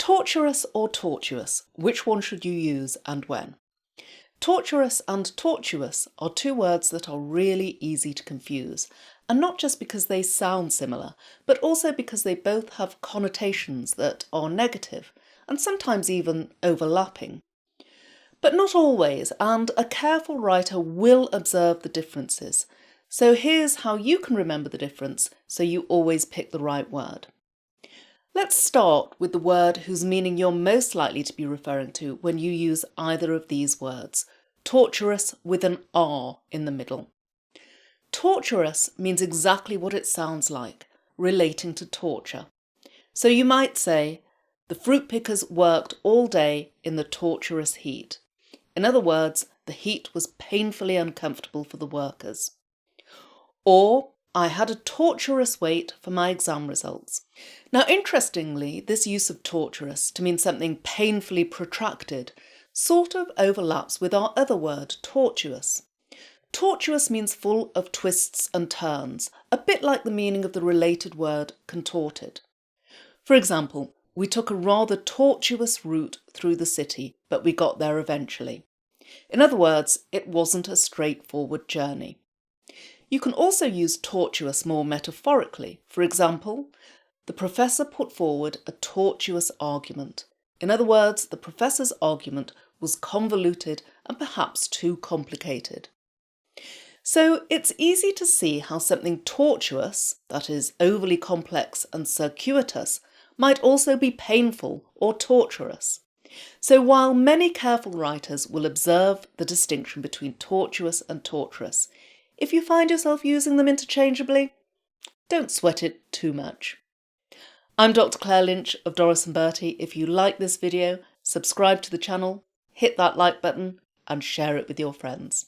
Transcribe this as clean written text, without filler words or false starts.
Torturous or tortuous, which one should you use and when? Torturous and tortuous are two words that are really easy to confuse, and not just because they sound similar, but also because they both have connotations that are negative, and sometimes even overlapping. But not always, and a careful writer will observe the differences. So here's how you can remember the difference so you always pick the right word. Let's start with the word whose meaning you're most likely to be referring to when you use either of these words, torturous with an R in the middle. Torturous means exactly what it sounds like, relating to torture. So you might say, the fruit pickers worked all day in the torturous heat. In other words, the heat was painfully uncomfortable for the workers. Or, I had a torturous wait for my exam results. Now, interestingly, this use of torturous to mean something painfully protracted sort of overlaps with our other word, tortuous. Tortuous means full of twists and turns, a bit like the meaning of the related word contorted. For example, we took a rather tortuous route through the city, but we got there eventually. In other words, it wasn't a straightforward journey. You can also use tortuous more metaphorically. For example, the professor put forward a tortuous argument. In other words, the professor's argument was convoluted and perhaps too complicated. So it's easy to see how something tortuous, that is overly complex and circuitous, might also be painful or torturous. So while many careful writers will observe the distinction between tortuous and torturous, if you find yourself using them interchangeably, don't sweat it too much. I'm Dr. Claire Lynch of Doris & Bertie. If you like this video, subscribe to the channel, hit that like button and share it with your friends.